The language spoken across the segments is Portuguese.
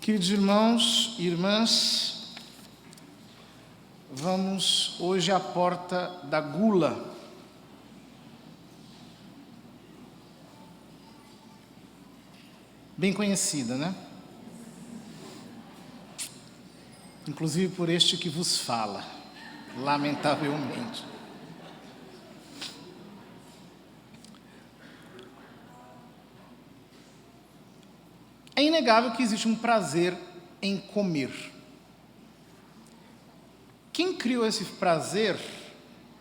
Queridos irmãos e irmãs, vamos hoje à porta da gula. Bem conhecida, né? Inclusive por este que vos fala, lamentavelmente. É inegável que existe um prazer em comer. Quem criou esse prazer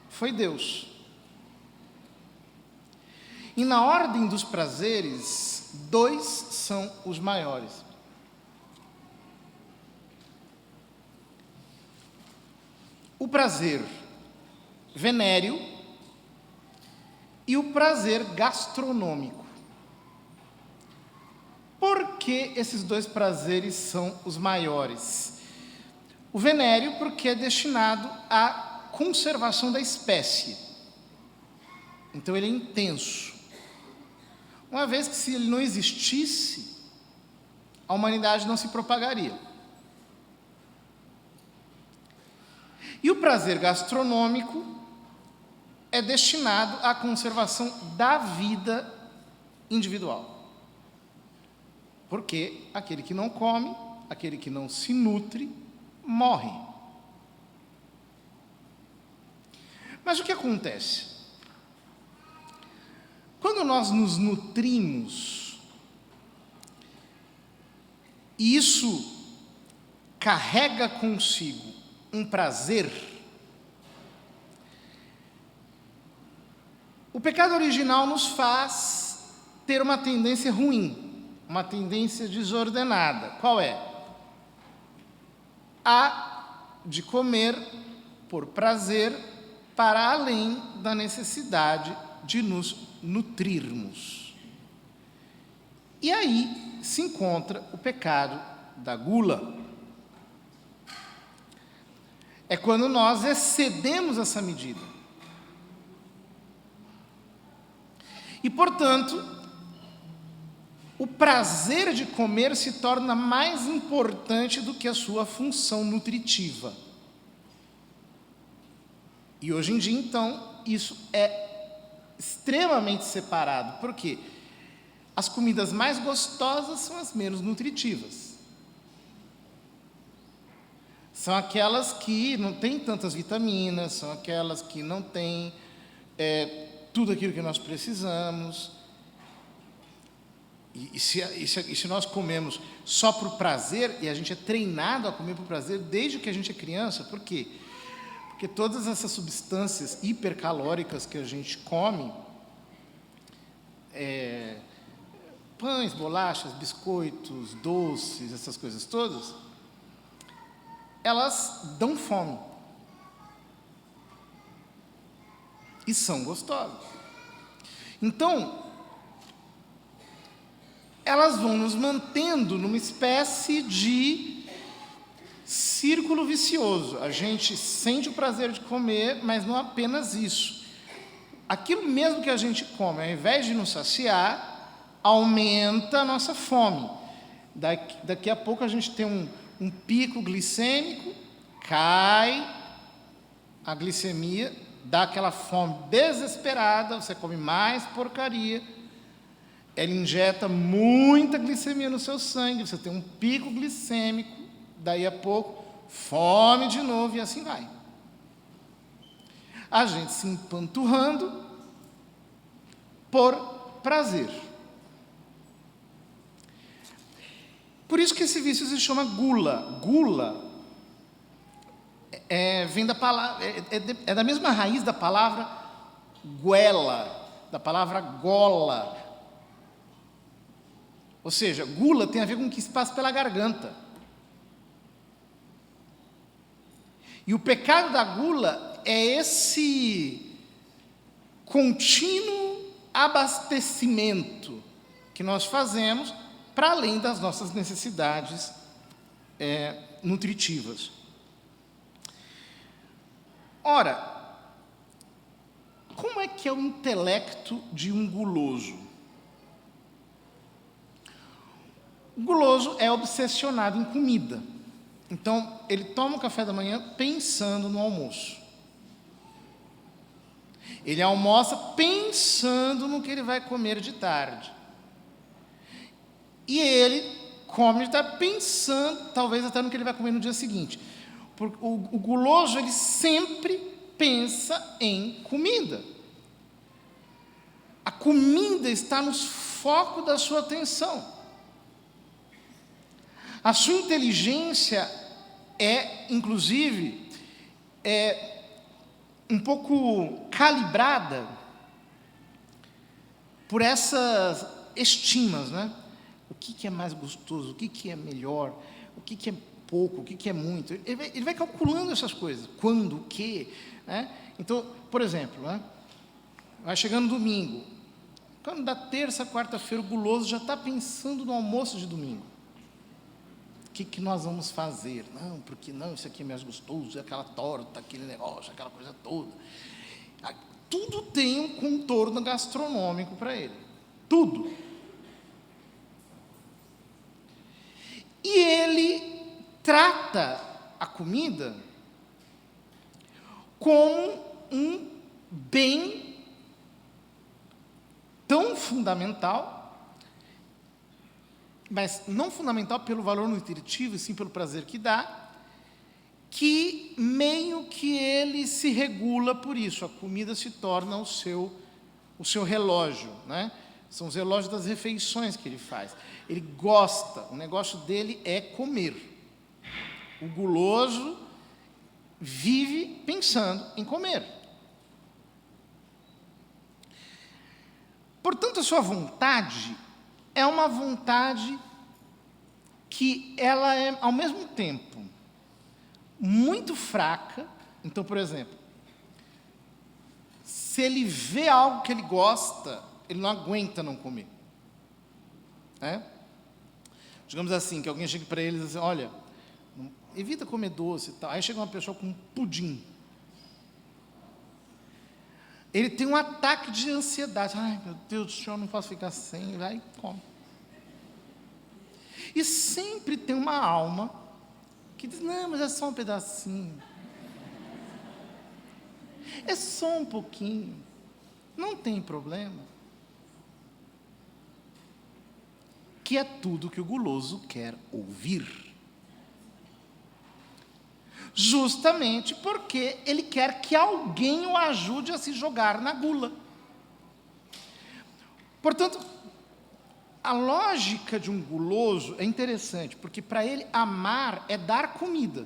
foi Deus. E na ordem dos prazeres, dois são os maiores. O prazer venéreo e o prazer gastronômico. Por que esses dois prazeres são os maiores? O venéreo, porque é destinado à conservação da espécie. Então ele é intenso. Uma vez que se ele não existisse, a humanidade não se propagaria. E o prazer gastronômico é destinado à conservação da vida individual. Porque aquele que não come, aquele que não se nutre, morre. Mas o que acontece? Quando nós nos nutrimos, e isso carrega consigo um prazer, o pecado original nos faz ter uma tendência ruim, uma tendência desordenada. Qual é? A de comer por prazer, para além da necessidade de nos nutrirmos. E aí se encontra o pecado da gula. É quando nós excedemos essa medida. E, portanto, o prazer de comer se torna mais importante do que a sua função nutritiva. E hoje em dia, então, isso é extremamente separado. Por quê? As comidas mais gostosas são as menos nutritivas. São aquelas que não têm tantas vitaminas, são aquelas que não têm tudo aquilo que nós precisamos. E se nós comemos só por prazer, e a gente é treinado a comer por prazer desde que a gente é criança, por quê? Porque todas essas substâncias hipercalóricas que a gente come, pães, bolachas, biscoitos, doces, essas coisas todas, elas dão fome. E são gostosas. Então, elas vão nos mantendo numa espécie de círculo vicioso. A gente sente o prazer de comer, mas não apenas isso. Aquilo mesmo que a gente come, ao invés de nos saciar, aumenta a nossa fome. Daqui a pouco a gente tem um pico glicêmico, cai a glicemia, dá aquela fome desesperada, você come mais porcaria, ela injeta muita glicemia no seu sangue, você tem um pico glicêmico, daí a pouco, fome de novo e assim vai. A gente se empanturrando por prazer. Por isso que esse vício se chama gula. Gula vem da palavra, é da mesma raiz da palavra guela, da palavra gola. Ou seja, gula tem a ver com o que se passa pela garganta. E o pecado da gula é esse contínuo abastecimento que nós fazemos para além das nossas necessidades nutritivas. Ora, como é que é o intelecto de um guloso? O guloso é obsessionado em comida. Então, ele toma o café da manhã pensando no almoço. Ele almoça pensando no que ele vai comer de tarde. E ele come de tarde pensando, talvez até no que ele vai comer no dia seguinte. Porque o guloso, ele sempre pensa em comida. A comida está no foco da sua atenção. A sua inteligência inclusive, um pouco calibrada por essas estimas, né? O que é mais gostoso, o que é melhor, o que é pouco, o que é muito. Ele vai calculando essas coisas, quando, o que, né? Então, por exemplo, né? Vai chegando domingo, quando dá terça, quarta-feira, o guloso já está pensando no almoço de domingo. O que nós vamos fazer? Não, porque não, isso aqui é mais gostoso, aquela torta, aquele negócio, aquela coisa toda. Tudo tem um contorno gastronômico para ele. Tudo. E ele trata a comida como um bem tão fundamental, mas não fundamental pelo valor nutritivo, e sim pelo prazer que dá, que meio que ele se regula por isso. A comida se torna o seu relógio, né? São os relógios das refeições que ele faz. Ele gosta, o negócio dele é comer. O guloso vive pensando em comer. Portanto, a sua vontade é uma vontade que ela é, ao mesmo tempo, muito fraca. Então, por exemplo, se ele vê algo que ele gosta, ele não aguenta não comer. Né? Digamos assim, que alguém chega para ele e diz assim, olha, evita comer doce e tal. Aí chega uma pessoa com um pudim. Ele tem um ataque de ansiedade. Ai, meu Deus do céu, eu não posso ficar sem. Vai e come. E sempre tem uma alma que diz, não, mas é só um pedacinho. É só um pouquinho. Não tem problema. Que é tudo que o guloso quer ouvir. Justamente porque ele quer que alguém o ajude a se jogar na gula. Portanto, a lógica de um guloso é interessante, porque para ele amar é dar comida.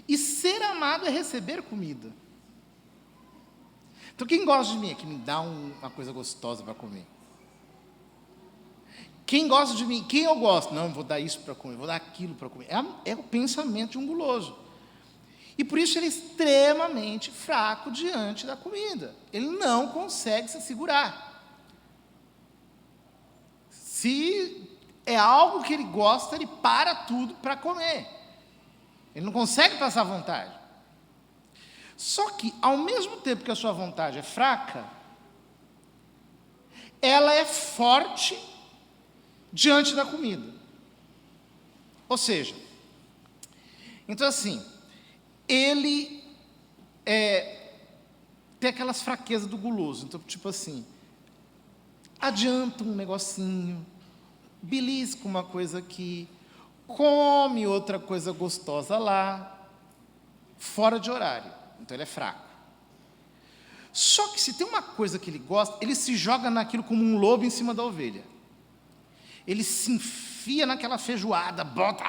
E ser amado é receber comida. Então, quem gosta de mim é que me dá uma coisa gostosa para comer. Quem gosta de mim, quem eu gosto? Não, vou dar isso para comer, vou dar aquilo para comer. É o pensamento de um guloso. E por isso ele é extremamente fraco diante da comida. Ele não consegue se segurar. Se é algo que ele gosta, ele para tudo para comer. Ele não consegue passar vontade. Só que, ao mesmo tempo que a sua vontade é fraca, ela é forte diante da comida. Ou seja, então assim, ele tem aquelas fraquezas do guloso. Então, tipo assim, adianta um negocinho, belisca uma coisa aqui, come outra coisa gostosa lá, fora de horário. Então ele é fraco. Só que se tem uma coisa que ele gosta, ele se joga naquilo como um lobo em cima da ovelha. Ele se enfia naquela feijoada, bota.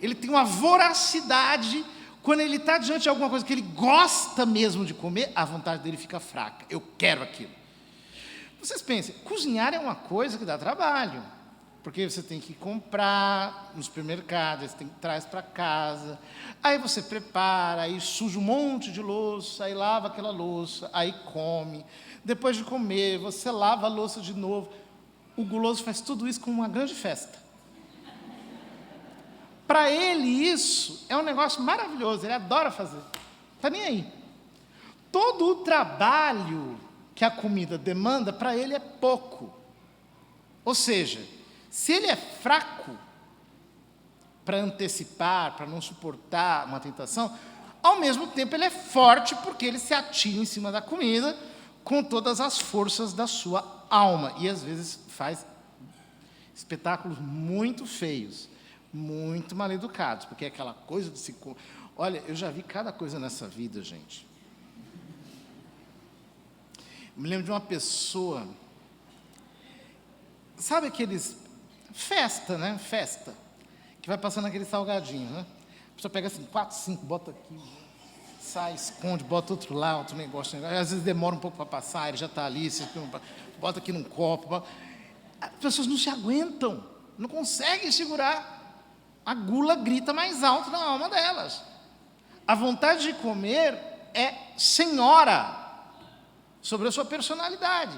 Ele tem uma voracidade. Quando ele está diante de alguma coisa que ele gosta mesmo de comer, a vontade dele fica fraca. Eu quero aquilo. Vocês pensem, cozinhar é uma coisa que dá trabalho. Porque você tem que comprar no supermercado, você tem que trazer para casa. Aí você prepara, aí suja um monte de louça, aí lava aquela louça, aí come. Depois de comer, você lava a louça de novo. O guloso faz tudo isso com uma grande festa. Para ele isso é um negócio maravilhoso, ele adora fazer. Está nem aí. Todo o trabalho que a comida demanda, para ele é pouco. Ou seja, se ele é fraco para antecipar, para não suportar uma tentação, ao mesmo tempo ele é forte porque ele se atira em cima da comida com todas as forças da sua alma. E às vezes faz espetáculos muito feios, muito mal educados, porque é aquela coisa de se... Olha, eu já vi cada coisa nessa vida, gente. Me lembro de uma pessoa... Sabe aqueles... Festa, né? Festa. Que vai passando aquele salgadinho, né? A pessoa pega assim, 4, 5, bota aqui, sai, esconde, bota outro lá, outro negócio. Às vezes demora um pouco para passar, ele já está ali, bota aqui num copo. As pessoas não se aguentam, não conseguem segurar. A gula grita mais alto na alma delas. A vontade de comer é senhora sobre a sua personalidade.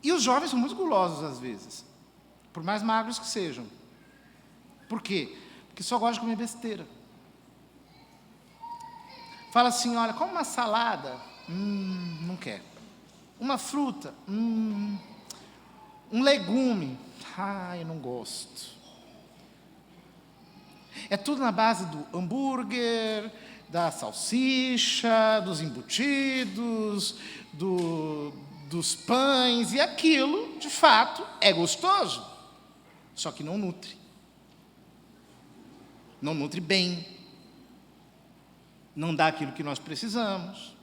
E os jovens são muito gulosos às vezes, por mais magros que sejam. Por quê? Porque só gostam de comer besteira. Fala assim, olha, come uma salada, não quer. Uma fruta, um legume, eu não gosto. É tudo na base do hambúrguer, da salsicha, dos embutidos, dos pães, e aquilo, de fato, é gostoso, só que não nutre. Não nutre bem, não dá aquilo que nós precisamos.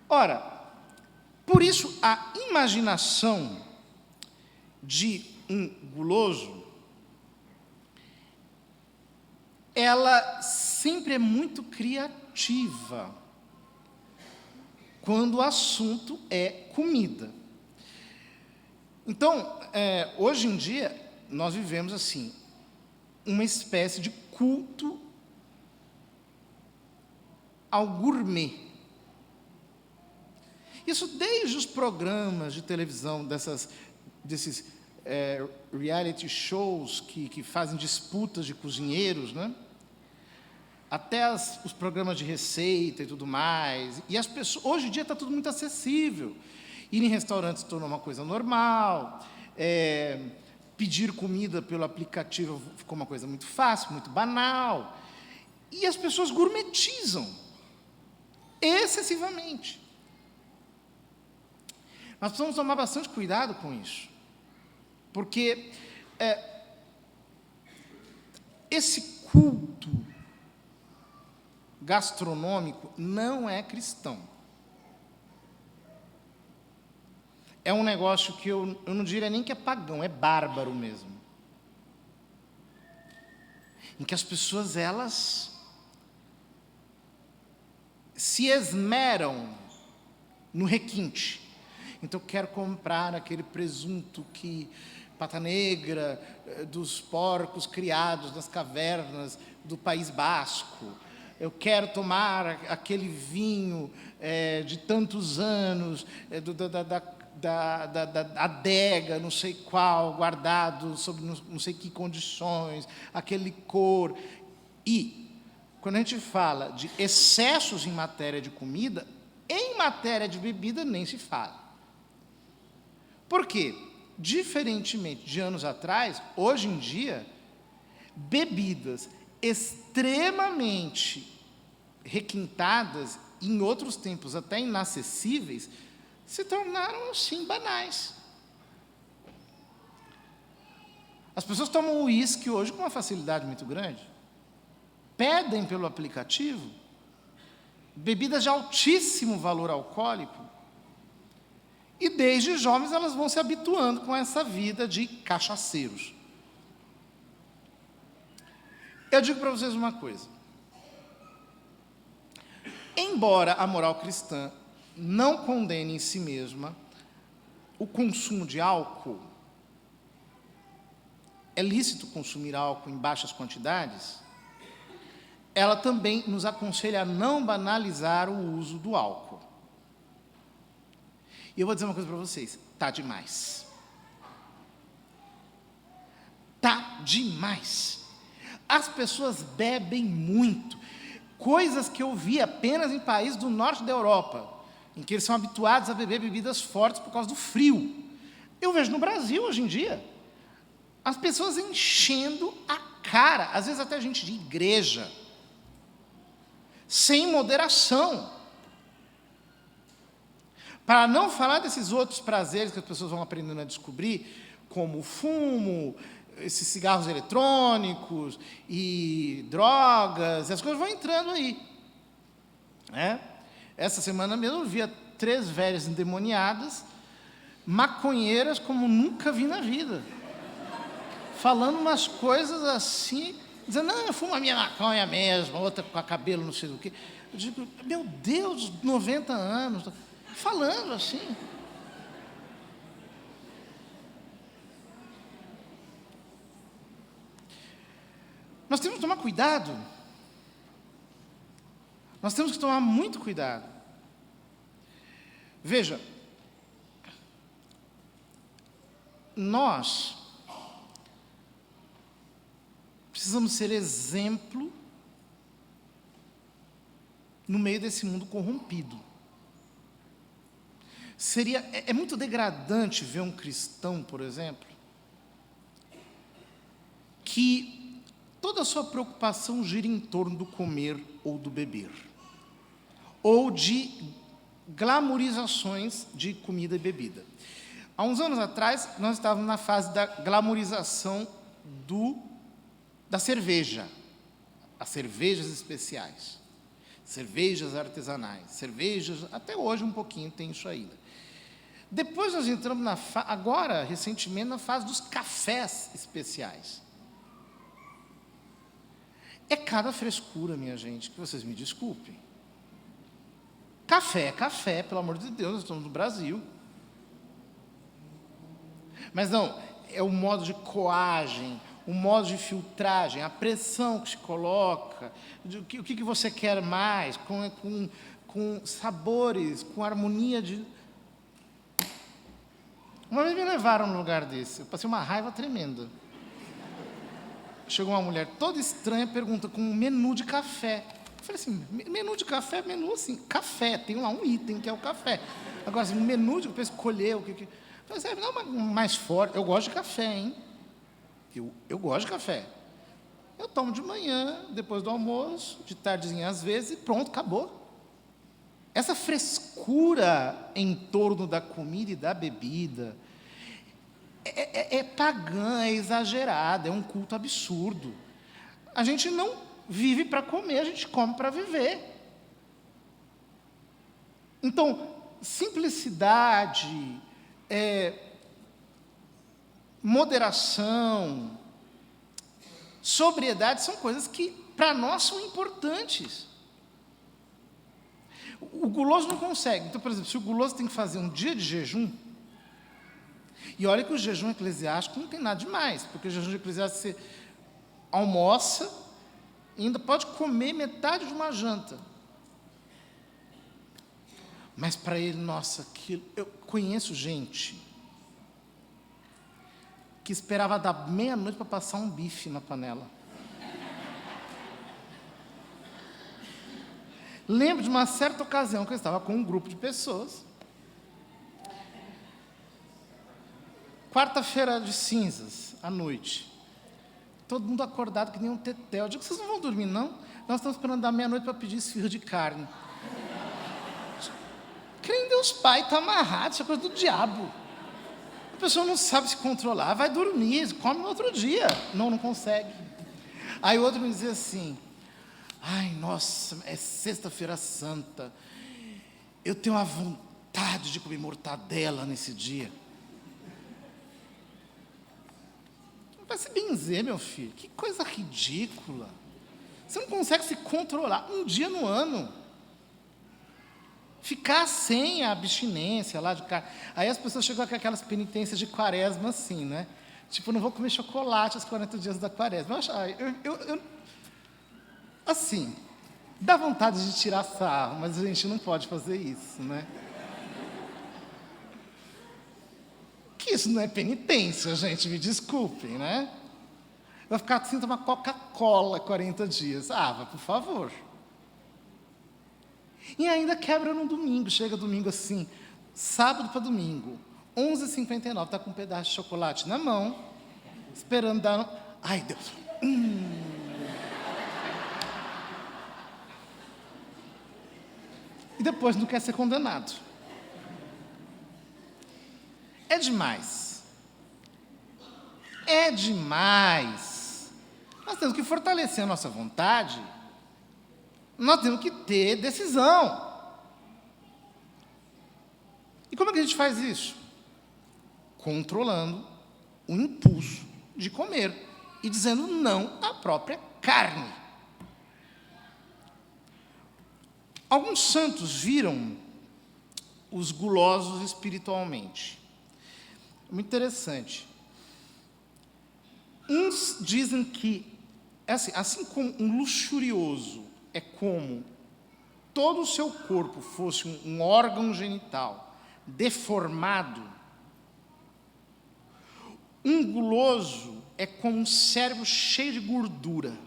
Ora, por isso a imaginação de um guloso, ela sempre é muito criativa quando o assunto é comida. Então, hoje em dia, nós vivemos assim, uma espécie de culto ao gourmet. Isso desde os programas de televisão, desses reality shows que fazem disputas de cozinheiros, né? Até os programas de receita e tudo mais. E as pessoas, hoje em dia está tudo muito acessível. Ir em restaurantes se tornou uma coisa normal. Pedir comida pelo aplicativo ficou uma coisa muito fácil, muito banal. E as pessoas gourmetizam excessivamente. Nós precisamos tomar bastante cuidado com isso, porque esse culto gastronômico não é cristão. É um negócio que eu não diria nem que é pagão, é bárbaro mesmo. Em que as pessoas, elas se esmeram no requinte. Então, eu quero comprar aquele presunto pata negra, dos porcos criados nas cavernas do País Basco. Eu quero tomar aquele vinho de tantos anos, da adega, não sei qual, guardado sob não sei que condições, aquele licor. E, quando a gente fala de excessos em matéria de comida, em matéria de bebida nem se fala. Por quê? Diferentemente de anos atrás, hoje em dia, bebidas extremamente requintadas, em outros tempos até inacessíveis, se tornaram, sim, banais. As pessoas tomam uísque hoje com uma facilidade muito grande. Pedem pelo aplicativo bebidas de altíssimo valor alcoólico, e desde jovens elas vão se habituando com essa vida de cachaceiros. Eu digo para vocês uma coisa. Embora a moral cristã não condene em si mesma o consumo de álcool, é lícito consumir álcool em baixas quantidades, ela também nos aconselha a não banalizar o uso do álcool. E eu vou dizer uma coisa para vocês, tá demais. Tá demais. As pessoas bebem muito. Coisas que eu vi apenas em países do norte da Europa. em que eles são habituados a beber bebidas fortes por causa do frio. Eu vejo no Brasil, hoje em dia, as pessoas enchendo a cara, às vezes até gente de igreja, sem moderação. Para não falar desses outros prazeres que as pessoas vão aprendendo a descobrir, como o fumo, esses cigarros eletrônicos e drogas, as coisas vão entrando aí. Né? Essa semana mesmo eu via 3 velhas endemoniadas, maconheiras como nunca vi na vida, falando umas coisas assim, dizendo, não, eu fumo a minha maconha mesmo, outra com a cabelo não sei do que. Eu digo, meu Deus, 90 anos, falando assim. Nós temos que tomar cuidado. Nós temos que tomar muito cuidado. Veja, nós precisamos ser exemplo no meio desse mundo corrompido. É muito degradante ver um cristão, por exemplo, que toda a sua preocupação gira em torno do comer ou do beber, ou de glamorizações de comida e bebida. Há uns anos atrás, nós estávamos na fase da glamorização da cerveja, as cervejas especiais, cervejas artesanais, cervejas, até hoje um pouquinho tem isso ainda. Depois nós entramos agora, recentemente, na fase dos cafés especiais. É cada frescura, minha gente, que vocês me desculpem. Café é café, pelo amor de Deus, nós estamos no Brasil. Mas não, é o modo de coagem, o modo de filtragem, a pressão que se coloca, o que você quer mais, com sabores, com harmonia de... Uma vez me levaram num lugar desse, eu passei uma raiva tremenda. Chegou uma mulher toda estranha, pergunta com um menu de café. Eu falei assim, menu de café, menu assim, café, tem lá um item que é o café. Agora, assim, um menu de para escolher o que... Eu falei assim, não, mais forte, eu gosto de café, hein? Eu gosto de café. Eu tomo de manhã, depois do almoço, de tardezinha às vezes, e pronto, acabou. Essa frescura em torno da comida e da bebida é pagã, é exagerada, é um culto absurdo. A gente não vive para comer, a gente come para viver. Então, simplicidade, moderação, sobriedade são coisas que, para nós, são importantes. O guloso não consegue. Então, por exemplo, se o guloso tem que fazer um dia de jejum, e olha que o jejum eclesiástico não tem nada demais, porque o jejum eclesiástico você almoça e ainda pode comer metade de uma janta. Mas para ele, nossa, eu conheço gente que esperava dar meia-noite para passar um bife na panela. Lembro de uma certa ocasião que eu estava com um grupo de pessoas. Quarta-feira de cinzas, à noite. Todo mundo acordado que nem um tetel. Eu digo, vocês não vão dormir, não? Nós estamos esperando dar meia-noite para pedir esfirra de carne. Crê em Deus Pai, está amarrado, isso é coisa do diabo. A pessoa não sabe se controlar, vai dormir, come no outro dia. Não consegue. Aí o outro me dizia assim, ai, nossa, é sexta-feira santa, eu tenho uma vontade de comer mortadela nesse dia. Vai se benzer, meu filho, que coisa ridícula. Você não consegue se controlar um dia no ano. Ficar sem a abstinência lá de carne. Aí as pessoas chegam com aquelas penitências de quaresma assim, né? Tipo, não vou comer chocolate aos 40 dias da quaresma. Assim, dá vontade de tirar sarro, mas a gente não pode fazer isso, né? Que isso não é penitência, gente, me desculpem, né? Vai ficar sem tomar Coca-Cola 40 dias. Por favor. E ainda quebra no domingo, chega domingo assim, sábado para domingo, 11h59, está com um pedaço de chocolate na mão, esperando dar... Ai, Deus! E depois não quer ser condenado. É demais. É demais. Nós temos que fortalecer a nossa vontade. Nós temos que ter decisão. E como é que a gente faz isso? Controlando o impulso de comer e dizendo não à própria carne. Alguns santos viram os gulosos espiritualmente. É muito interessante. Uns dizem que, assim como um luxurioso é como todo o seu corpo fosse um órgão genital deformado, um guloso é como um cérebro cheio de gordura,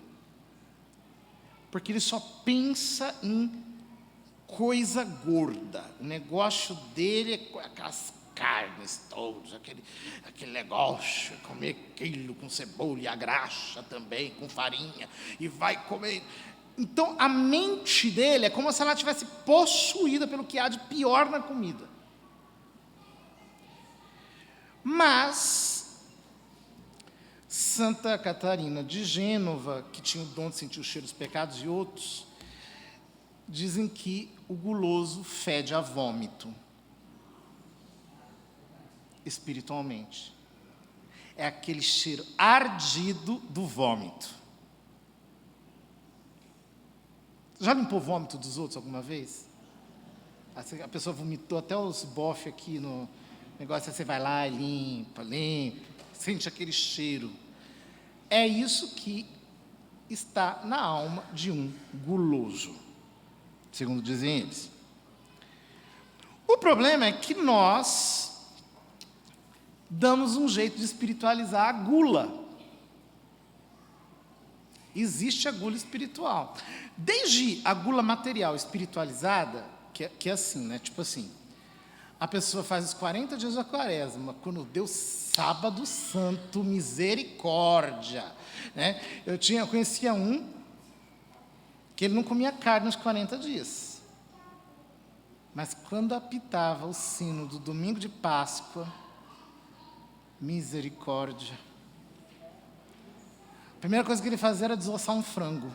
porque ele só pensa em coisa gorda. O negócio dele é aquelas carnes todas, aquele negócio, comer aquilo com cebola e a graxa também, com farinha, e vai comer. Então, a mente dele é como se ela estivesse possuída pelo que há de pior na comida. Mas, Santa Catarina de Gênova, que tinha o dom de sentir o cheiro dos pecados, e outros, dizem que o guloso fede a vômito, espiritualmente. É aquele cheiro ardido do vômito. Já limpou o vômito dos outros alguma vez? A pessoa vomitou até os bofes aqui no negócio, aí você vai lá e limpa, sente aquele cheiro. É isso que está na alma de um guloso, segundo dizem eles. O problema é que nós damos um jeito de espiritualizar a gula. Existe a gula espiritual. Desde a gula material espiritualizada, que é assim, né? Tipo assim, a pessoa faz os 40 dias da quaresma, quando deu sábado santo, misericórdia, né? Eu conhecia um que ele não comia carne nos 40 dias. Mas quando apitava o sino do domingo de Páscoa, misericórdia. A primeira coisa que ele fazia era desossar um frango.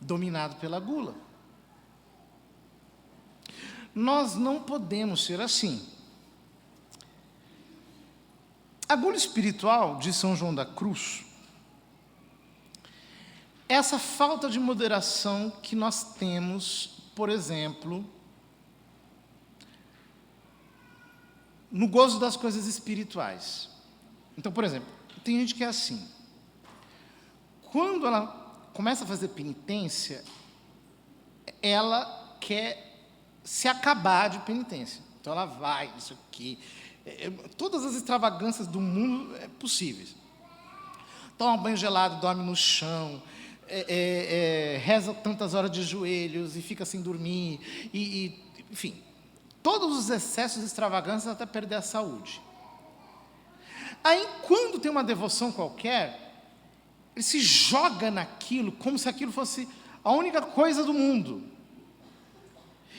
Dominado pela gula. Nós não podemos ser assim. A gula espiritual de São João da Cruz, essa falta de moderação que nós temos, por exemplo, no gozo das coisas espirituais. Então, por exemplo, tem gente que é assim. Quando ela começa a fazer penitência, ela quer se acabar de penitência. Então, ela vai, isso aqui, todas as extravagâncias do mundo possíveis. Toma banho gelado, dorme no chão, reza tantas horas de joelhos e fica sem dormir, enfim, todos os excessos e extravagâncias até perder a saúde. Aí, quando tem uma devoção qualquer, ele se joga naquilo como se aquilo fosse a única coisa do mundo.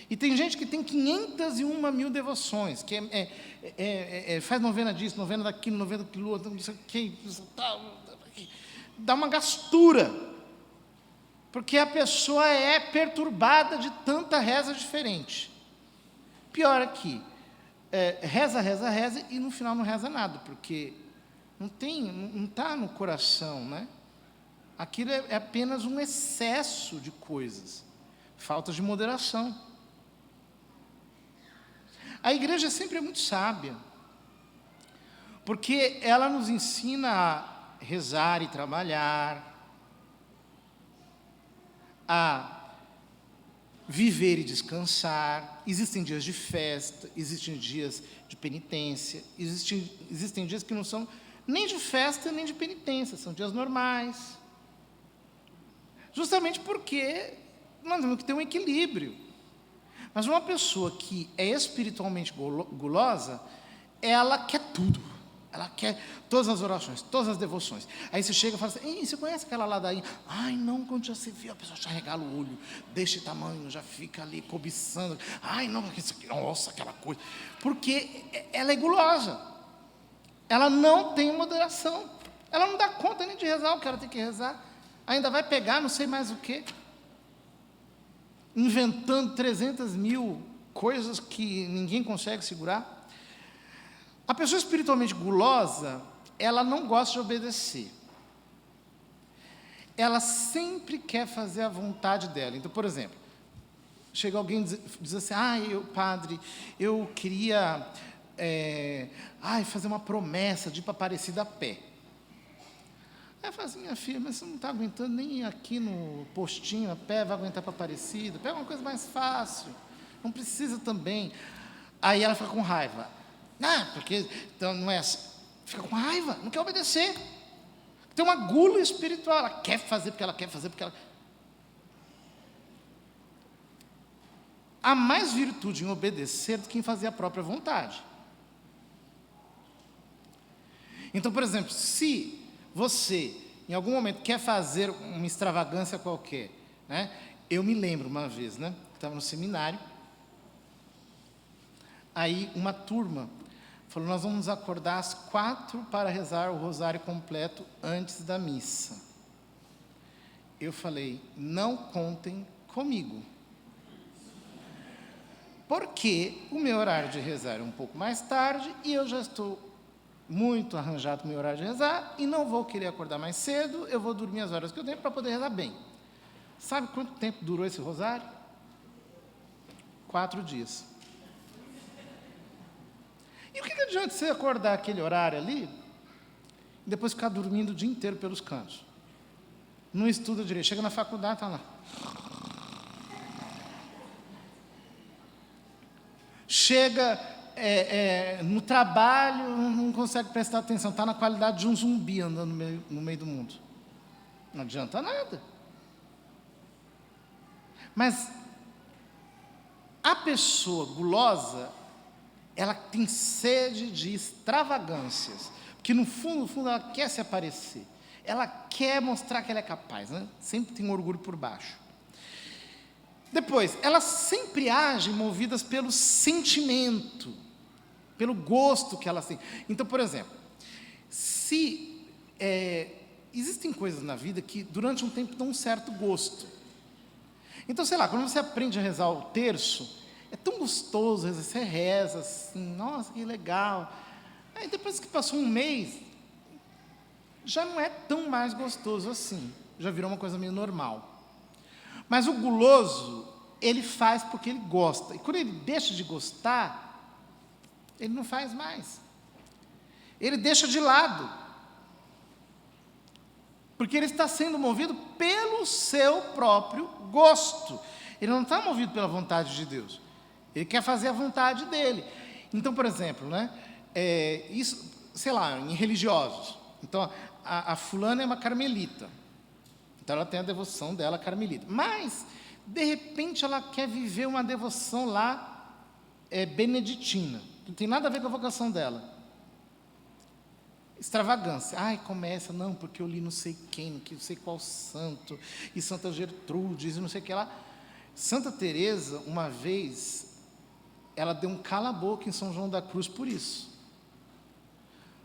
E tem gente que tem 501.000 devoções, que faz novena disso, novena daquilo, novena daquilo outro, não sei o que, dá uma gastura, porque a pessoa é perturbada de tanta reza diferente. Pior é que reza e no final não reza nada, porque não está no coração, né? Aquilo é apenas um excesso de coisas, falta de moderação. A igreja sempre é muito sábia, porque ela nos ensina a rezar e trabalhar, a viver e descansar. Existem dias de festa, existem dias de penitência, existem dias que não são nem de festa nem de penitência, são dias normais. Justamente porque nós temos que ter um equilíbrio. Mas uma pessoa que é espiritualmente gulosa, ela quer tudo. Ela quer todas as orações, todas as devoções. Aí você chega e fala assim, você conhece aquela ladainha? Ai, não, quando já se viu, a pessoa já regala o olho, desse tamanho, já fica ali cobiçando. Ai, não, isso aqui, nossa, aquela coisa. Porque ela é gulosa. Ela não tem moderação. Ela não dá conta nem de rezar o que ela tem que rezar. Ainda vai pegar não sei mais o quê. Inventando 300 mil coisas que ninguém consegue segurar. A pessoa espiritualmente gulosa, ela não gosta de obedecer. Ela sempre quer fazer a vontade dela. Então, por exemplo, chega alguém e diz assim, padre, eu queria fazer uma promessa de ir para Aparecida a pé. Aí fala assim, minha filha, mas você não está aguentando nem ir aqui no postinho a pé, vai aguentar para Aparecida, pega uma coisa mais fácil, não precisa também. Aí ela fica com raiva. Porque então, não é assim. Fica com raiva, não quer obedecer. Tem uma gula espiritual, ela quer fazer porque ela quer fazer, porque ela... Há mais virtude em obedecer do que em fazer a própria vontade. Então, por exemplo, se você, em algum momento, quer fazer uma extravagância qualquer, né? Eu me lembro uma vez, né? Estava no seminário, aí uma turma falou, nós vamos acordar às 4 para rezar o rosário completo antes da missa. Eu falei, não contem comigo. Porque o meu horário de rezar é um pouco mais tarde e eu já estou muito arranjado no meu horário de rezar e não vou querer acordar mais cedo, eu vou dormir as horas que eu tenho para poder rezar bem. Sabe quanto tempo durou esse rosário? 4 dias. E o que adianta você acordar aquele horário ali e depois ficar dormindo o dia inteiro pelos cantos? Não estuda direito, chega na faculdade, está lá. Chega no trabalho, não consegue prestar atenção, está na qualidade de um zumbi andando no meio do mundo. Não adianta nada. Mas a pessoa gulosa, ela tem sede de extravagâncias, porque no fundo ela quer se aparecer, ela quer mostrar que ela é capaz, né? Sempre tem um orgulho por baixo. Depois, elas sempre agem movidas pelo sentimento, pelo gosto que elas têm. Então, por exemplo, se existem coisas na vida que durante um tempo dão um certo gosto. Então, sei lá, quando você aprende a rezar o terço, é tão gostoso, você reza assim, nossa, que legal. Aí depois que passou um mês, já não é tão mais gostoso assim, já virou uma coisa meio normal. Mas o guloso, ele faz porque ele gosta. E quando ele deixa de gostar, ele não faz mais. Ele deixa de lado. Porque ele está sendo movido pelo seu próprio gosto. Ele não está movido pela vontade de Deus. Ele quer fazer a vontade dele. Então, por exemplo, né, isso, sei lá, em religiosos. Então, a fulana é uma carmelita. Então, ela tem a devoção dela carmelita. Mas, de repente, ela quer viver uma devoção lá beneditina. Não tem nada a ver com a vocação dela. Extravagância. Começa, não, porque eu li não sei quem, não sei qual santo, e Santa Gertrudes, e não sei o que lá. Santa Teresa, uma vez, ela deu um cala-boca em São João da Cruz por isso.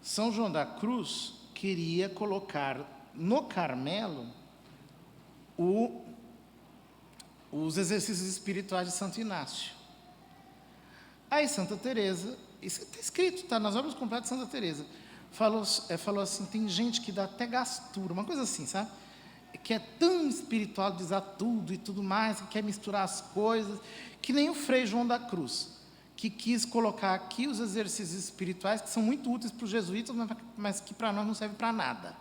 São João da Cruz queria colocar no Carmelo os exercícios espirituais de Santo Inácio. Aí Santa Teresa, isso está escrito, está nas obras completas de Santa Teresa, falou assim, tem gente que dá até gastura, uma coisa assim, sabe? Que é tão espiritual de usar tudo e tudo mais, que quer misturar as coisas, que nem o Frei João da Cruz, que quis colocar aqui os exercícios espirituais, que são muito úteis para os jesuítas, mas que para nós não servem para nada.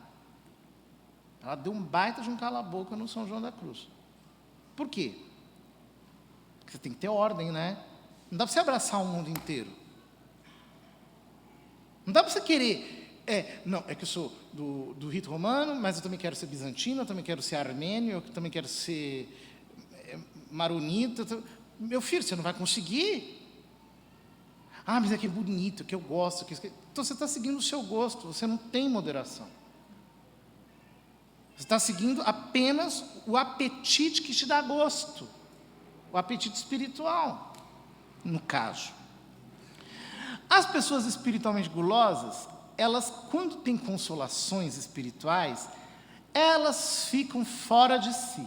Ela deu um baita de um cala-boca no São João da Cruz. Por quê? Porque você tem que ter ordem, né? Não dá para você abraçar o mundo inteiro. Não dá para você querer Não, é que eu sou do rito romano, mas eu também quero ser bizantino, eu também quero ser armênio, eu também quero ser maronita. Meu filho, você não vai conseguir. Ah, mas é que é bonito, que eu gosto. Então você está seguindo o seu gosto, você não tem moderação. Você está seguindo apenas o apetite que te dá gosto, o apetite espiritual, no caso. As pessoas espiritualmente gulosas, elas, quando têm consolações espirituais, elas ficam fora de si,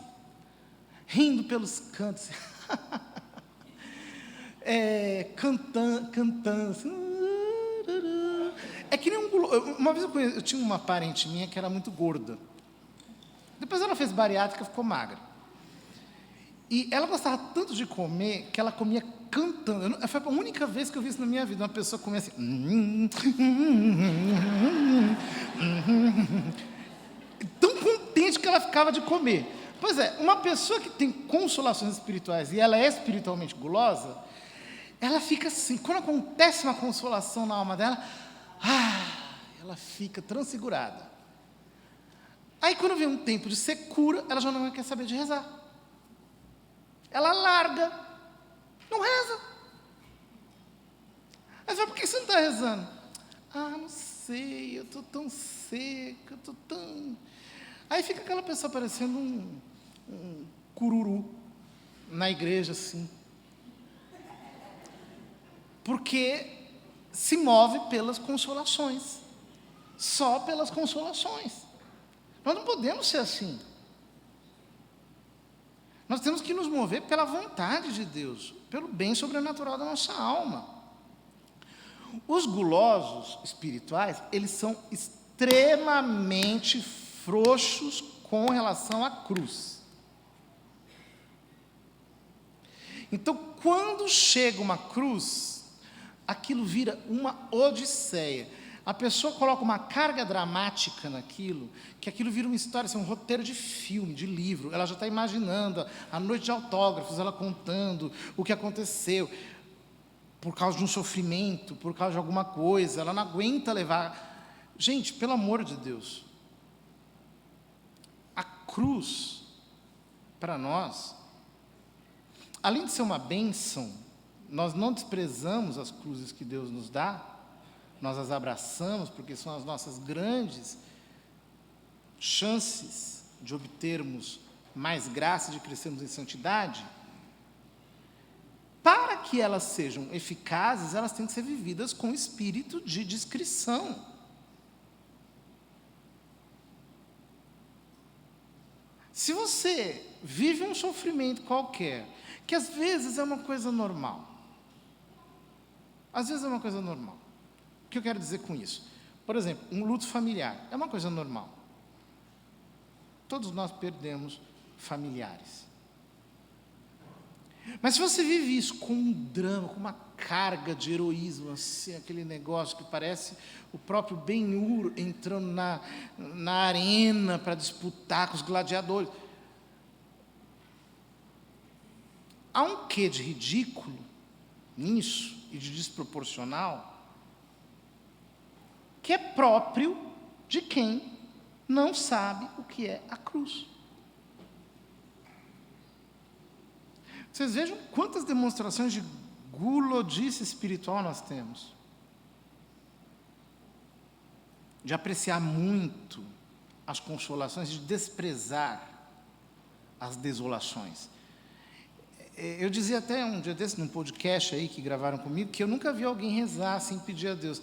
rindo pelos cantos, cantando. Assim. É que nem uma vez eu tinha uma parente minha que era muito gorda. Depois ela fez bariátrica, ficou magra. E ela gostava tanto de comer que ela comia cantando. Foi a única vez que eu vi isso na minha vida, uma pessoa comer assim. Tão contente que ela ficava de comer. Pois é, uma pessoa que tem consolações espirituais e ela é espiritualmente gulosa, ela fica assim, quando acontece uma consolação na alma dela, ela fica transfigurada. Aí quando vem um tempo de secura, ela já não quer saber de rezar. Ela larga, não reza. Aí você fala, por que você não está rezando? Não sei, eu estou tão seca, eu estou tão... Aí fica aquela pessoa parecendo um cururu na igreja, assim. Porque se move pelas consolações. Só pelas consolações. Nós não podemos ser assim. Nós temos que nos mover pela vontade de Deus, pelo bem sobrenatural da nossa alma. Os gulosos espirituais, eles são extremamente frouxos com relação à cruz. Então, quando chega uma cruz, aquilo vira uma odisseia. A pessoa coloca uma carga dramática naquilo, que aquilo vira uma história, assim, um roteiro de filme, de livro. Ela já está imaginando a noite de autógrafos, ela contando o que aconteceu, por causa de um sofrimento, por causa de alguma coisa. Ela não aguenta levar... Gente, pelo amor de Deus, a cruz, para nós, além de ser uma bênção, nós não desprezamos as cruzes que Deus nos dá, nós as abraçamos, porque são as nossas grandes chances de obtermos mais graça, de crescermos em santidade. Para que elas sejam eficazes, elas têm que ser vividas com espírito de discrição. Se você vive um sofrimento qualquer, que às vezes é uma coisa normal, às vezes é uma coisa normal. O que eu quero dizer com isso? Por exemplo, um luto familiar é uma coisa normal. Todos nós perdemos familiares. Mas se você vive isso com um drama, com uma carga de heroísmo, assim, aquele negócio que parece o próprio Ben-Hur entrando na arena para disputar com os gladiadores, há um quê de ridículo nisso e de desproporcional, que é próprio de quem não sabe o que é a cruz. Vocês vejam quantas demonstrações de gulodice espiritual nós temos. De apreciar muito as consolações, de desprezar as desolações. Eu dizia até um dia desse, num podcast aí que gravaram comigo, que eu nunca vi alguém rezar assim, pedir a Deus: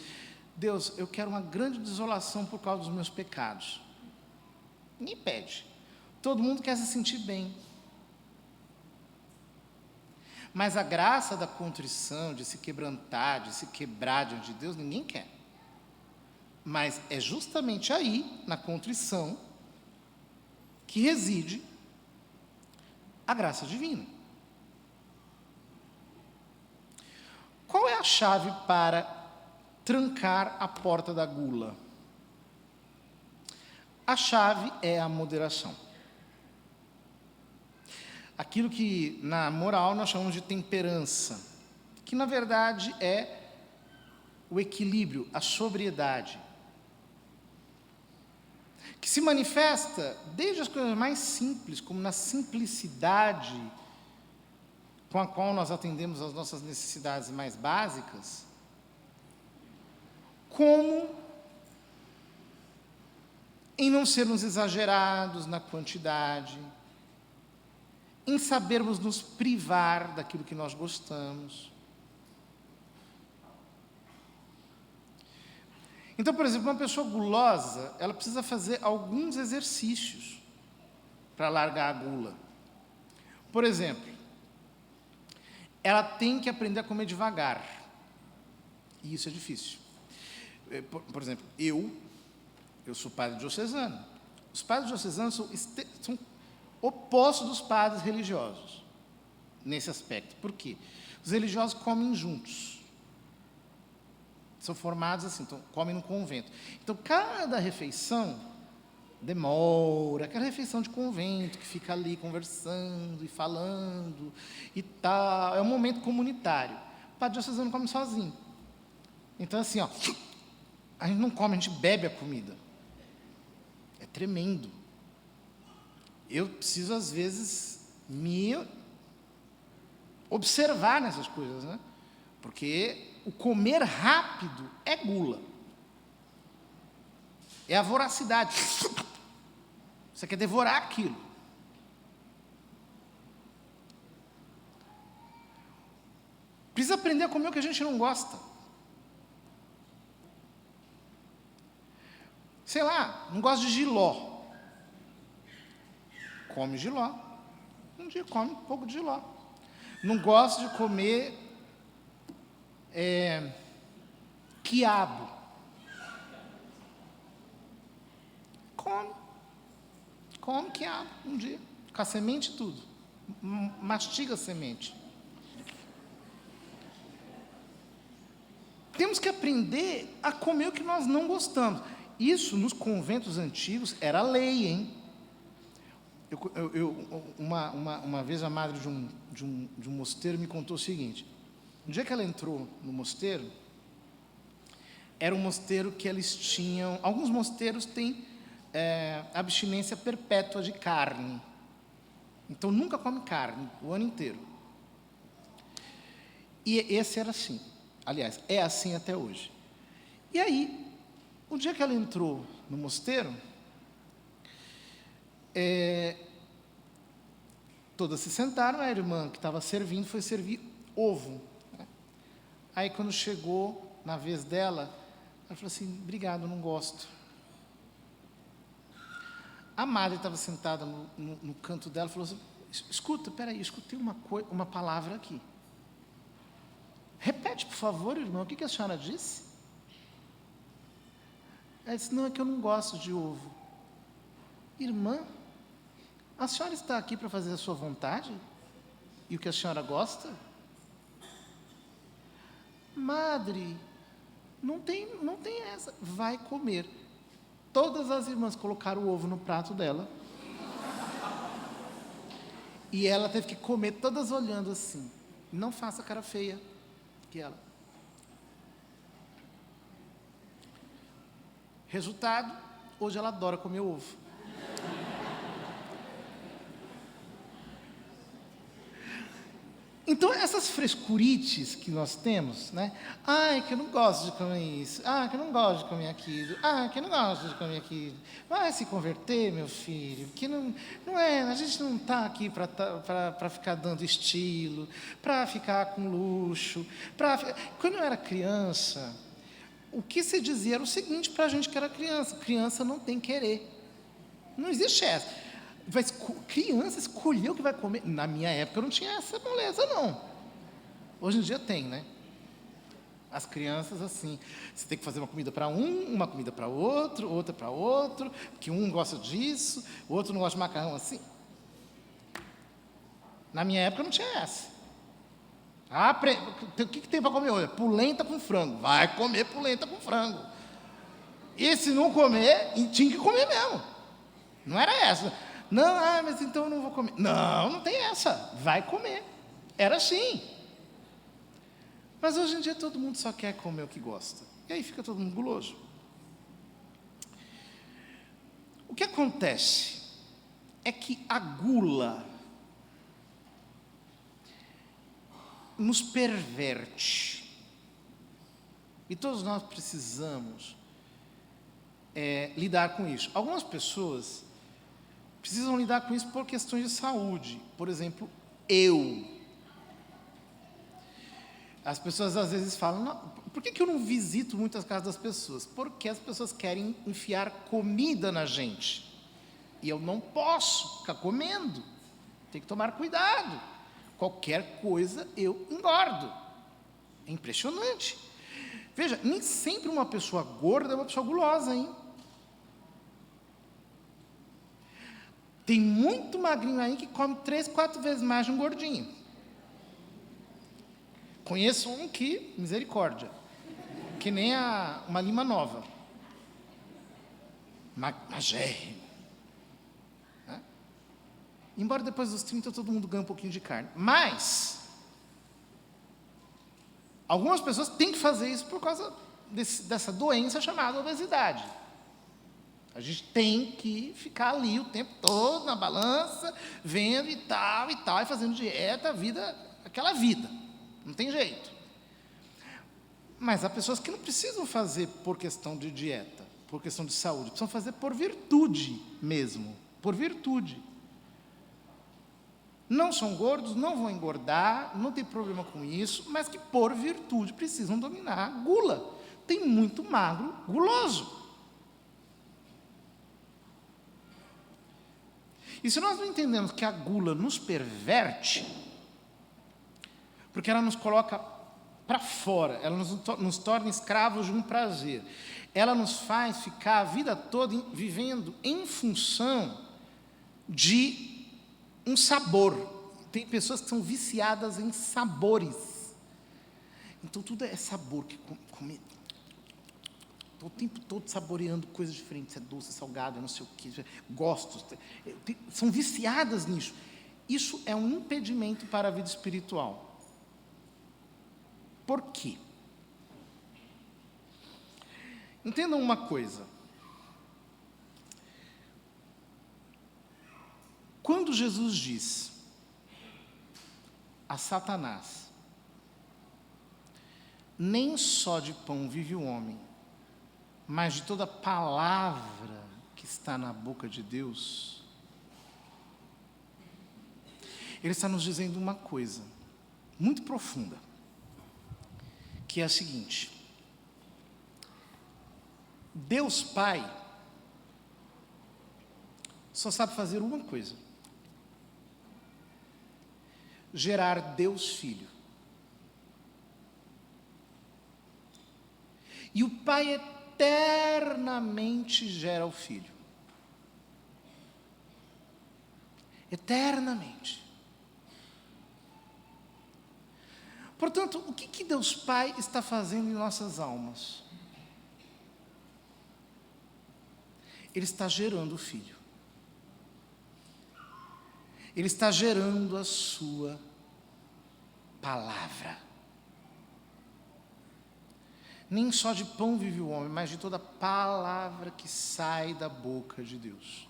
Deus, eu quero uma grande desolação por causa dos meus pecados. Ninguém pede. Todo mundo quer se sentir bem. Mas a graça da contrição, de se quebrantar, de se quebrar diante de Deus, ninguém quer. Mas é justamente aí, na contrição, que reside a graça divina. Qual é a chave para trancar a porta da gula? A chave é a moderação. Aquilo que na moral nós chamamos de temperança, que na verdade é o equilíbrio, a sobriedade. que se manifesta desde as coisas mais simples, como na simplicidade com a qual nós atendemos às nossas necessidades mais básicas, como em não sermos exagerados na quantidade, em sabermos nos privar daquilo que nós gostamos. Então, por exemplo, uma pessoa gulosa, ela precisa fazer alguns exercícios para largar a gula. Por exemplo, ela tem que aprender a comer devagar. E isso é difícil. Por exemplo, eu sou padre diocesano. Os padres diocesanos são opostos dos padres religiosos, nesse aspecto. Por quê? Os religiosos comem juntos. São formados assim, então comem no convento. Então, cada refeição demora, aquela refeição de convento, que fica ali conversando e falando e tal, é um momento comunitário. O padre diocesano come sozinho. Então, assim, ó, a gente não come, a gente bebe a comida. É tremendo. Eu preciso, às vezes, me observar nessas coisas, né? Porque o comer rápido é gula. É a voracidade. Você quer devorar aquilo. Precisa aprender a comer o que a gente não gosta. Sei lá, não gosta de jiló. Come jiló. Um dia come um pouco de jiló. Não gosta de comer quiabo. Come quiabo um dia. Com a semente e tudo. Mastiga a semente. Temos que aprender a comer o que nós não gostamos. Isso, nos conventos antigos, era lei, hein? Uma vez a madre de um mosteiro me contou o seguinte. No dia que ela entrou no mosteiro, era um mosteiro que eles tinham... Alguns mosteiros têm abstinência perpétua de carne. Então, nunca come carne o ano inteiro. E esse era assim. Aliás, é assim até hoje. E aí, o dia que ela entrou no mosteiro, todas se sentaram, a irmã que estava servindo foi servir ovo. Né? Aí, quando chegou na vez dela, ela falou assim, obrigado, não gosto. A madre estava sentada no canto dela e falou assim, escuta, peraí, escutei uma palavra aqui. Repete, por favor, irmão, o que a senhora disse? Ela disse, não, é que eu não gosto de ovo. Irmã, a senhora está aqui para fazer a sua vontade? E o que a senhora gosta? Madre, não tem essa. Vai comer. Todas as irmãs colocaram o ovo no prato dela. E ela teve que comer, todas olhando assim. Não faça cara feia. Que ela. Resultado, hoje ela adora comer ovo. Então, essas frescurites que nós temos, né? Ai, que eu não gosto de comer isso. Ah, que eu não gosto de comer aquilo. Ah, que eu não gosto de comer aquilo. Vai se converter, meu filho. Que não é, a gente não está aqui para ficar dando estilo, para ficar com luxo. Quando eu era criança, o que se dizia era o seguinte para a gente que era criança. Criança não tem querer. Não existe essa. Criança escolher o que vai comer. Na minha época não tinha essa beleza, não. Hoje em dia tem, né? As crianças, assim, você tem que fazer uma comida para uma comida para outro, outra para outro, porque um gosta disso, o outro não gosta de macarrão assim. Na minha época não tinha essa. O que tem para comer hoje? Polenta com frango. Vai comer polenta com frango. E se não comer, tinha que comer mesmo. Não era essa. Não, mas então eu não vou comer. Não tem essa. Vai comer. Era assim. Mas hoje em dia todo mundo só quer comer o que gosta. E aí fica todo mundo guloso. O que acontece é que a gula nos perverte. E todos nós precisamos lidar com isso. Algumas pessoas precisam lidar com isso por questões de saúde. Por exemplo, as pessoas às vezes falam, não, por que eu não visito muitas casas das pessoas? Porque as pessoas querem enfiar comida na gente. E eu não posso ficar comendo. Tem que tomar cuidado. Qualquer coisa eu engordo. É impressionante. Veja, nem sempre uma pessoa gorda é uma pessoa gulosa, hein? Tem muito magrinho aí que come 3, 4 vezes mais de um gordinho. Conheço um que, misericórdia, que nem uma lima nova. Magérrimo. Embora depois dos 30 todo mundo ganhe um pouquinho de carne. Mas, algumas pessoas têm que fazer isso por causa dessa doença chamada obesidade. A gente tem que ficar ali o tempo todo na balança, vendo e tal, e fazendo dieta, aquela vida. Não tem jeito. Mas há pessoas que não precisam fazer por questão de dieta, por questão de saúde, precisam fazer por virtude mesmo, por virtude. Não são gordos, não vão engordar, não tem problema com isso, mas que por virtude precisam dominar a gula. Tem muito magro guloso. E se nós não entendemos que a gula nos perverte, porque ela nos coloca para fora, ela nos torna escravos de um prazer, ela nos faz ficar a vida toda vivendo em função de um sabor. Tem pessoas que são viciadas em sabores. Então tudo é sabor, que comer. Estou o tempo todo saboreando coisas diferentes, é doce, é salgado, é não sei o que, gosto. São viciadas nisso. Isso é um impedimento para a vida espiritual. Por quê? Entendam uma coisa. Quando Jesus diz a Satanás, nem só de pão vive o homem, mas de toda palavra que está na boca de Deus, ele está nos dizendo uma coisa muito profunda, que é a seguinte: Deus Pai só sabe fazer uma coisa: gerar Deus Filho. E o Pai eternamente gera o Filho. Eternamente. Portanto, o que Deus Pai está fazendo em nossas almas? Ele está gerando o Filho. Ele está gerando a sua palavra. Nem só de pão vive o homem, mas de toda palavra que sai da boca de Deus.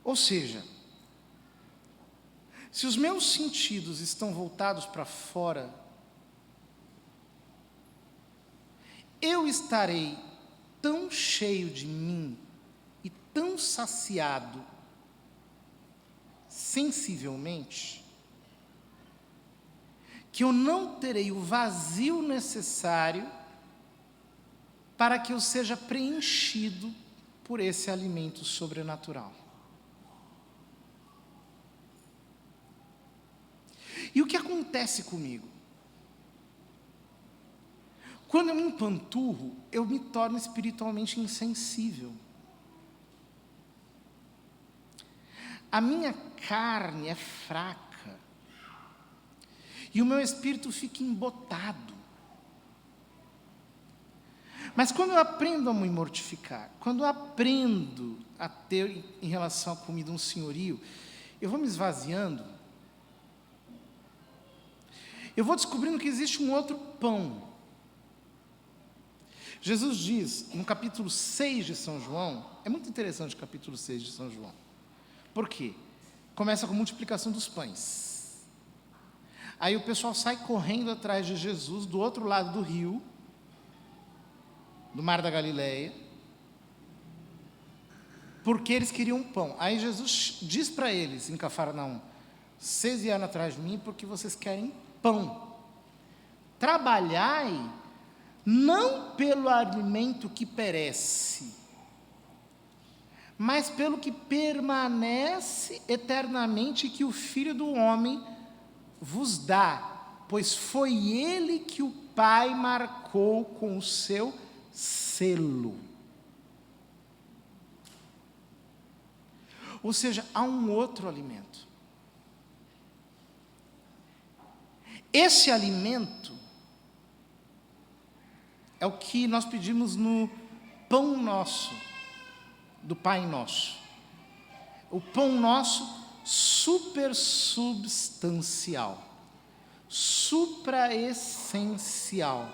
Ou seja, se os meus sentidos estão voltados para fora, eu estarei tão cheio de mim e tão saciado sensivelmente, que eu não terei o vazio necessário para que eu seja preenchido por esse alimento sobrenatural. E o que acontece comigo? Quando eu me empanturro, eu me torno espiritualmente insensível. A minha carne é fraca. E o meu espírito fica embotado. Mas quando eu aprendo a me mortificar, quando eu aprendo a ter em relação à comida um senhorio, eu vou me esvaziando. Eu vou descobrindo que existe um outro pão. Jesus diz, no capítulo 6 de São João, é muito interessante o capítulo 6 de São João. Por quê? Começa com a multiplicação dos pães. Aí o pessoal sai correndo atrás de Jesus, do outro lado do rio, do Mar da Galileia, porque eles queriam pão. Aí Jesus diz para eles, em Cafarnaum, vocês vieram atrás de mim porque vocês querem pão. Trabalhai não pelo alimento que perece, mas pelo que permanece eternamente, que o Filho do Homem vos dá, pois foi ele que o Pai marcou com o seu selo. Ou seja, há um outro alimento. Esse alimento é o que nós pedimos no pão nosso, do Pai Nosso. O pão nosso supersubstancial, supraessencial,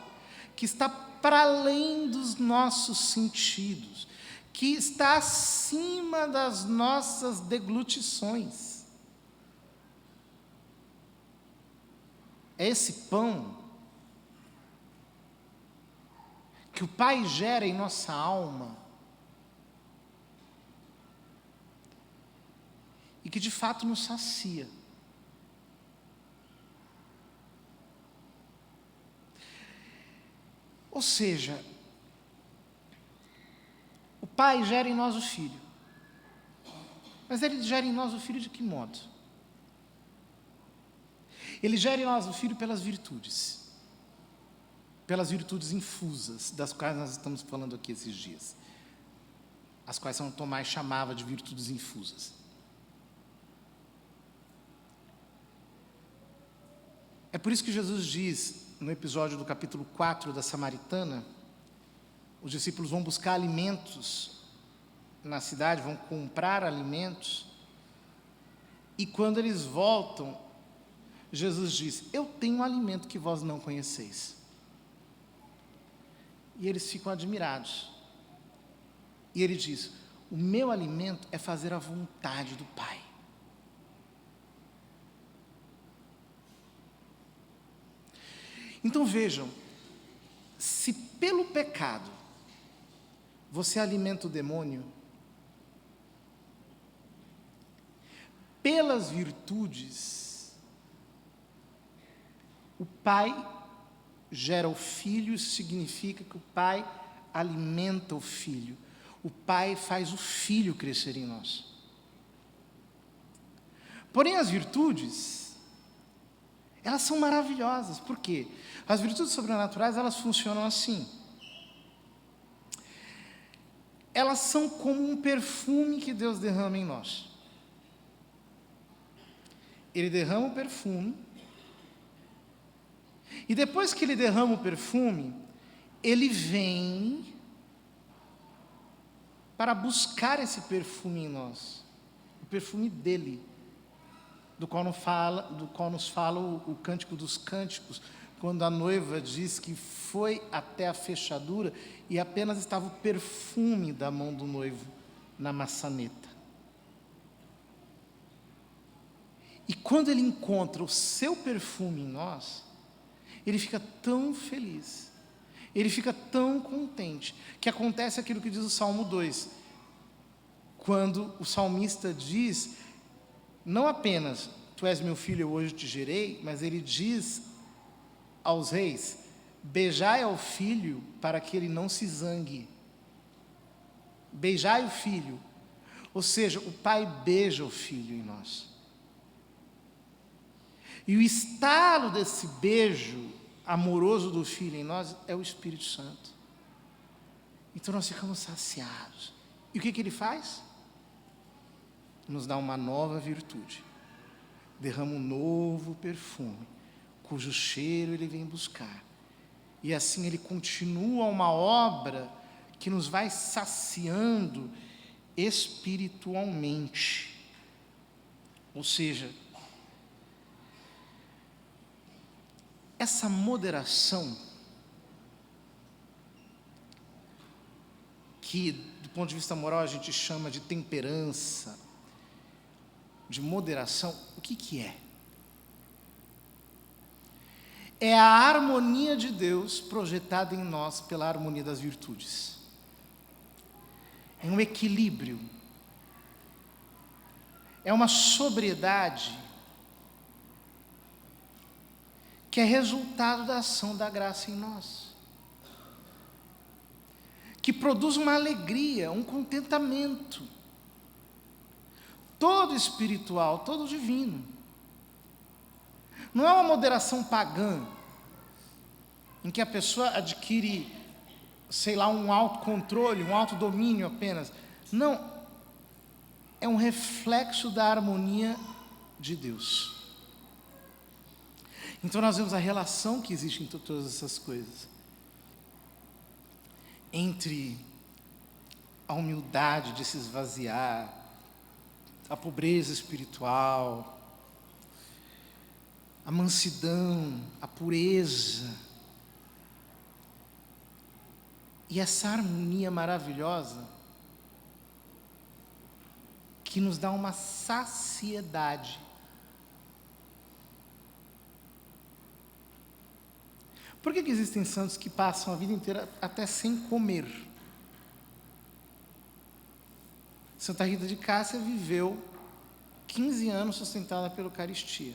que está para além dos nossos sentidos, que está acima das nossas deglutições. É esse pão que o Pai gera em nossa alma e que de fato nos sacia. Ou seja, o Pai gera em nós o Filho. Mas Ele gera em nós o Filho de que modo? Ele gera em nós o Filho pelas virtudes infusas, das quais nós estamos falando aqui esses dias, as quais São Tomás chamava de virtudes infusas. É por isso que Jesus diz, no episódio do capítulo 4 da Samaritana, os discípulos vão buscar alimentos na cidade, vão comprar alimentos, e quando eles voltam, Jesus diz: eu tenho um alimento que vós não conheceis. E eles ficam admirados. E ele diz: o meu alimento é fazer a vontade do Pai. Então vejam, se pelo pecado você alimenta o demônio, pelas virtudes, o Pai gera o Filho, isso significa que o Pai alimenta o Filho. O Pai faz o Filho crescer em nós. Porém, as virtudes, elas são maravilhosas. Por quê? As virtudes sobrenaturais, elas funcionam assim. Elas são como um perfume que Deus derrama em nós. Ele derrama o perfume, e depois que ele derrama o perfume, ele vem para buscar esse perfume em nós, o perfume dele, do qual nos fala o Cântico dos Cânticos, quando a noiva diz que foi até a fechadura e apenas estava o perfume da mão do noivo na maçaneta. E quando ele encontra o seu perfume em nós, ele fica tão feliz, ele fica tão contente, que acontece aquilo que diz o Salmo 2, quando o salmista diz, não apenas, tu és meu filho, eu hoje te gerei, mas ele diz aos reis, beijai ao filho para que ele não se zangue. Beijai o filho, ou seja, o Pai beija o filho em nós. E o estalo desse beijo amoroso do Filho em nós é o Espírito Santo. Então nós ficamos saciados. E o que ele faz? Nos dá uma nova virtude. Derrama um novo perfume, cujo cheiro ele vem buscar. E assim ele continua uma obra que nos vai saciando espiritualmente. Ou seja, essa moderação que, do ponto de vista moral, a gente chama de temperança, de moderação, o que é? É a harmonia de Deus projetada em nós pela harmonia das virtudes. É um equilíbrio. É uma sobriedade que é resultado da ação da graça em nós. Que produz uma alegria, um contentamento. Todo espiritual, todo divino. Não é uma moderação pagã, em que a pessoa adquire, sei lá, um autocontrole, um autodomínio apenas. Não, é um reflexo da harmonia de Deus. Então nós vemos a relação que existe entre todas essas coisas. Entre a humildade de se esvaziar, a pobreza espiritual, a mansidão, a pureza. E essa harmonia maravilhosa que nos dá uma saciedade. Por que existem santos que passam a vida inteira até sem comer? Santa Rita de Cássia viveu 15 anos sustentada pela Eucaristia.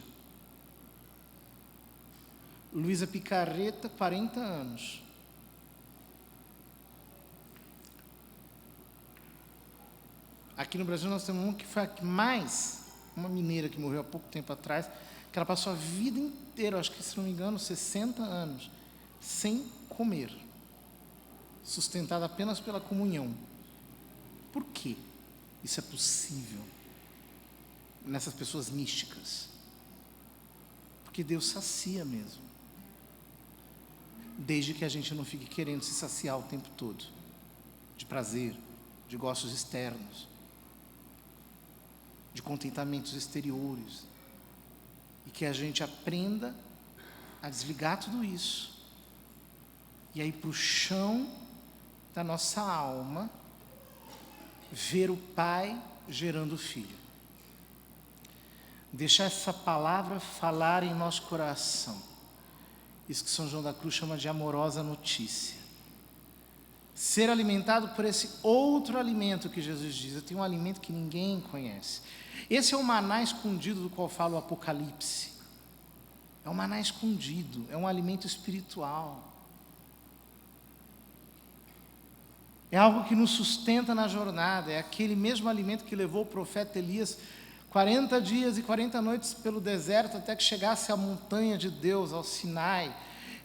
Luísa Picarreta, 40 anos. Aqui no Brasil nós temos uma que foi a que mais, uma mineira que morreu há pouco tempo atrás, que ela passou a vida inteira, acho que se não me engano, 60 anos, sem comer, sustentada apenas pela comunhão. Por quê isso é possível nessas pessoas místicas? Porque Deus sacia mesmo, desde que a gente não fique querendo se saciar o tempo todo, de prazer, de gostos externos, de contentamentos exteriores, e que a gente aprenda a desligar tudo isso, e aí para o chão da nossa alma, ver o Pai gerando o Filho. Deixar essa palavra falar em nosso coração. Isso que São João da Cruz chama de amorosa notícia. Ser alimentado por esse outro alimento que Jesus diz. Eu tenho um alimento que ninguém conhece. Esse é o maná escondido do qual fala o Apocalipse. É um maná escondido, é um alimento espiritual. É algo que nos sustenta na jornada, é aquele mesmo alimento que levou o profeta Elias 40 dias e 40 noites pelo deserto até que chegasse à montanha de Deus, ao Sinai.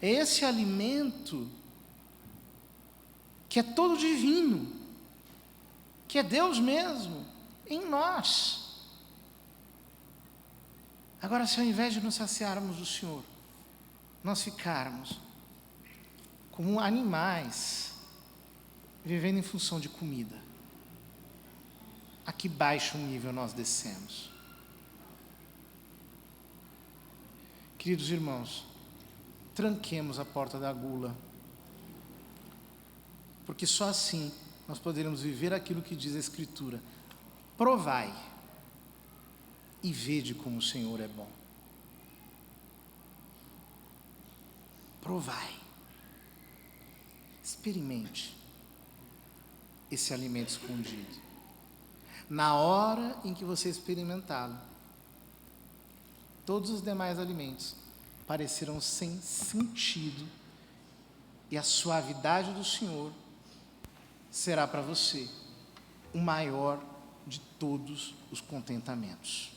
É esse alimento que é todo divino, que é Deus mesmo, em nós. Agora, se ao invés de nos saciarmos do Senhor, nós ficarmos como animais, vivendo em função de comida, a que baixo nível nós descemos? Queridos irmãos, tranquemos a porta da gula, porque só assim nós poderemos viver aquilo que diz a Escritura: provai e vede como o Senhor é bom. Provai, experimente esse alimento escondido. Na hora em que você experimentá-lo, todos os demais alimentos parecerão sem sentido, e a suavidade do Senhor será para você o maior de todos os contentamentos.